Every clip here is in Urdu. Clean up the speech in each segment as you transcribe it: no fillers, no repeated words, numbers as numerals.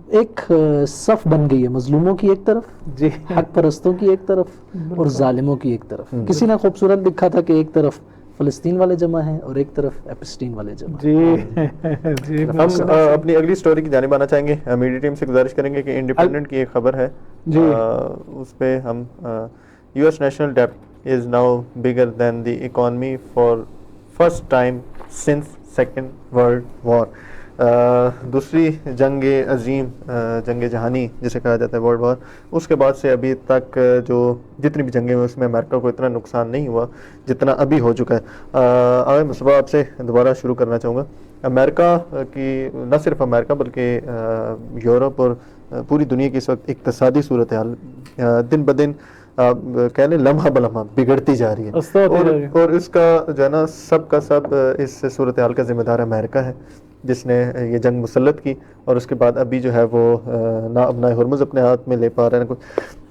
ایک صف بن گئی ہے مظلوموں کی ایک طرف، جی حق پرستوں کی ایک طرف اور ظالموں کی ایک طرف. کسی نے خوبصورت لکھا تھا کہ ایک طرف فلسطین والے جمع ہیں اور ایک طرف ایپسٹین والے جمع. جی جی. ہم اپنی اگلی سٹوری کی جانب آنا چاہیں گے. میڈیا ٹیم سے گزارش کریں گے کہ انڈیپینڈنٹ کی ایک خبر ہے جی اس پہ ہم US نیشنل ڈیپٹ is now bigger than the economy for first time since second world war. دوسری جنگ عظیم، جنگ جہانی جسے کہا جاتا ہے ورلڈ وار، اس کے بعد سے ابھی تک جو جتنی بھی جنگیں ہوئی اس میں امریکہ کو اتنا نقصان نہیں ہوا جتنا ابھی ہو چکا ہے. آگے مصباح آپ سے دوبارہ شروع کرنا چاہوں گا. امریکہ کی، نہ صرف امریکہ بلکہ یورپ اور پوری دنیا کی اس وقت اقتصادی صورتحال دن بدن کہہ لیں لمحہ بلمحہ بگڑتی جا رہی ہے، اور اس کا جو ہے نا سب کا سب اس صورتحال کا ذمہ دار امریکہ ہے جس نے یہ جنگ مسلط کی، اور اس کے بعد ابھی جو ہے وہ نہ اپنا ہرمز اپنے ہاتھ میں لے پا رہے ہیں.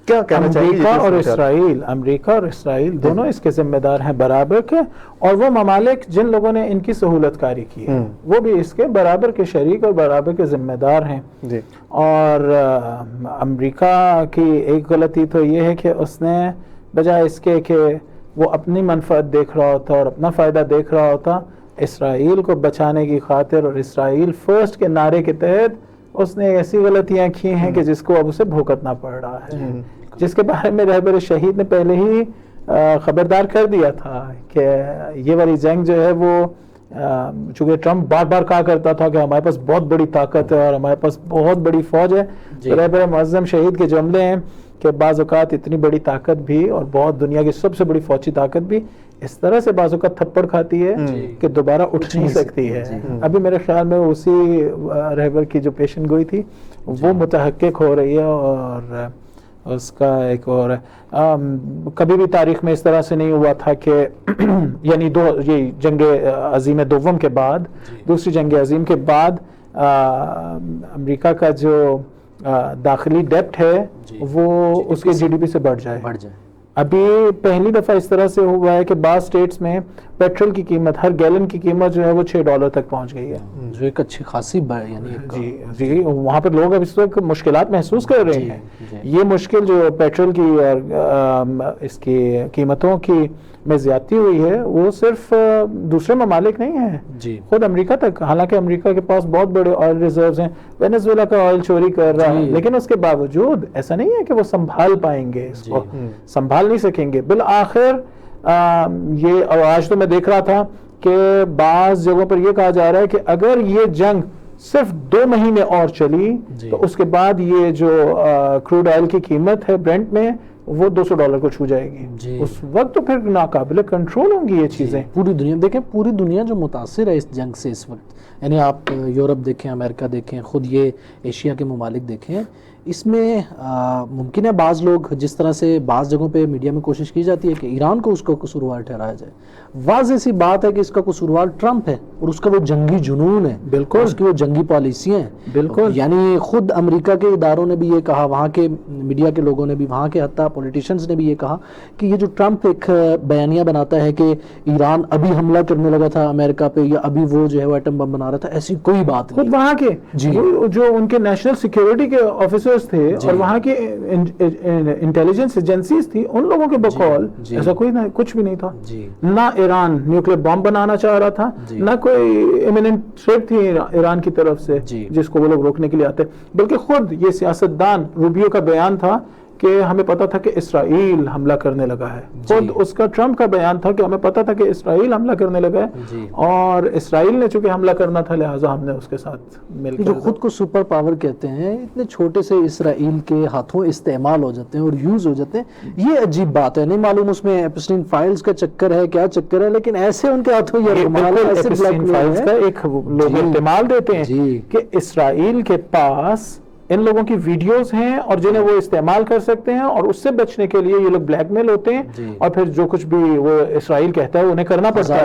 کیا کہنا چاہیے؟ امریکہ اور اسرائیل دونوں اس کے ذمہ دار ہیں برابر کے، اور وہ ممالک جن لوگوں نے ان کی سہولت کاری کی ہے وہ بھی اس کے برابر کے شریک اور برابر کے ذمہ دار ہیں. جی. اور امریکہ کی ایک غلطی تو یہ ہے کہ اس نے بجائے اس کے کہ وہ اپنی منفعت دیکھ رہا ہوتا اور اپنا فائدہ دیکھ رہا ہوتا، اسرائیل کو بچانے کی خاطر اور اسرائیل فرسٹ کے نعرے کے تحت اس نے ایسی غلطیاں کی ہیں کہ جس کو اب اسے بھوگتنا پڑ رہا ہے، جس کے بارے میں رہبر شہید نے پہلے ہی خبردار کر دیا تھا کہ یہ والی جنگ جو ہے وہ، چونکہ ٹرمپ بار بار کہا کرتا تھا کہ ہمارے پاس بہت بڑی طاقت ہے اور ہمارے پاس بہت بڑی فوج ہے، رہبر معظم شہید کے جملے ہیں کہ بعض اوقات اتنی بڑی طاقت بھی اور بہت دنیا کی سب سے بڑی فوجی طاقت بھی اس طرح سے بعض اوقات تھپڑ کھاتی ہے کہ دوبارہ اٹھ نہیں سکتی ہے. ابھی میرے خیال میں اسی رہبر کی جو پیشن گوئی تھی وہ متحقق ہو رہی ہے، اور اس کا ایک اور کبھی بھی تاریخ میں اس طرح سے نہیں ہوا تھا کہ یعنی یہ جنگ عظیم دوم کے بعد، دوسری جنگ عظیم کے بعد امریکہ کا جو داخلی ڈیپٹ ہے وہ اس کے GDP سے بڑھ جائے. ابھی پہلی دفعہ اس طرح سے ہوا ہے کہ بعض اسٹیٹس میں پیٹرول کی قیمت، ہر گیلن کی قیمت جو ہے وہ $6 تک پہنچ گئی ہے، جو ایک اچھی خاصی یعنی جی وہاں پر لوگ اب اس وقت مشکلات محسوس کر رہے ہیں. یہ مشکل جو پیٹرول کی اور اس کی قیمتوں کی میں زیادتی ہوئی ہے وہ صرف دوسرے ممالک نہیں ہیں، خود امریکہ تک. حالانکہ امریکہ کے پاس بہت بڑے آئل ریزروز ہیں، وینزویلا کا آئل چوری کر رہا ہے، لیکن اس کے باوجود ایسا نہیں ہے کہ وہ سنبھال پائیں گے، اس کو سنبھال نہیں سکیں گے. بالآخر یہ آج تو میں دیکھ رہا تھا کہ بعض جگہوں پر یہ کہا جا رہا ہے کہ اگر یہ جنگ صرف 2 مہینے اور چلی تو اس کے بعد یہ جو کروڈ آئل کی قیمت ہے برنٹ میں وہ $200 کو چھو جائے گی. اس وقت تو پھر ناقابل کنٹرول ہوں گی یہ چیزیں. پوری دنیا دیکھیں، پوری دنیا جو متاثر ہے اس جنگ سے اس وقت، یعنی آپ یورپ دیکھیں، امریکہ دیکھیں، خود یہ ایشیا کے ممالک دیکھیں، اس میں ممکن ہے بعض لوگ جس طرح سے بعض جگہوں پہ میڈیا میں کوشش کی جاتی ہے کہ ایران کو اس کا قصوروار ٹھہرایا جائے. واضح سی بات ہے کہ اس کا قصوروار ٹرمپ ہے اور اس کا وہ جنگی جنون ہے، بالکل اس کی وہ جنگی پالیسیاں ہیں، بالکل. یعنی خود امریکہ کے اداروں نے بھی یہ کہا، وہاں کے میڈیا کے لوگوں نے بھی، وہاں کے حتیٰ پولیٹیشنز نے بھی یہ کہا کہ یہ جو ٹرمپ ایک بیانیہ بناتا ہے کہ ایران ابھی حملہ کرنے لگا تھا امریکہ پہ یا ابھی وہ جو ہے وہ ایٹم بم بنا رہا تھا، ایسی کوئی بات نہیں. خود وہاں کے جو ان کے نیشنل سیکیورٹی کے آفیسرز تھے اور وہاں کے انٹیلیجنس ایجنسیز تھی، ان لوگوں کے بقول ایسا کوئی کچھ بھی نہیں تھا. نہ ایران نیوکلیر بم بنانا چاہ رہا تھا، نہ کوئی امیوننٹ تھریٹ تھی ایران کی طرف سے جس کو وہ لوگ روکنے کے لیے آتے، بلکہ خود یہ سیاستدان روبیو کا بیان تھا کہ ہمیں پتا تھا کہ اسرائیل حملہ کرنے لگا ہے. خود اس کا ٹرمپ کا بیان تھا کہ ہمیں پتا تھا کہ اسرائیل حملہ کرنے لگا ہے، اور اسرائیل نے چونکہ حملہ کرنا تھا لہٰذا ہم نے اس کے ساتھ مل کر. جو خود کو سپر پاور کہتے ہیں، اتنے چھوٹے سے اسرائیل کے ہاتھوں استعمال ہو جاتے ہیں اور یوز ہو جاتے ہیں. یہ عجیب بات ہے، نہیں معلوم اس میں ایپسٹین فائلز کا چکر ہے، کیا چکر ہے، لیکن ایسے ان کے ہاتھوں یہ ایپسٹین فائلز کا ایک لوگ احتمال دیتے ہیں کہ اسرائیل کے پاس ان لوگوں کی ویڈیوز ہیں اور جنہیں وہ استعمال کر سکتے ہیں، اور اس سے بچنے کے لیے یہ لوگ بلیک میل ہوتے ہیں اور پھر جو کچھ بھی وہ اسرائیل کہتا ہے انہیں کرنا پڑتا ہے.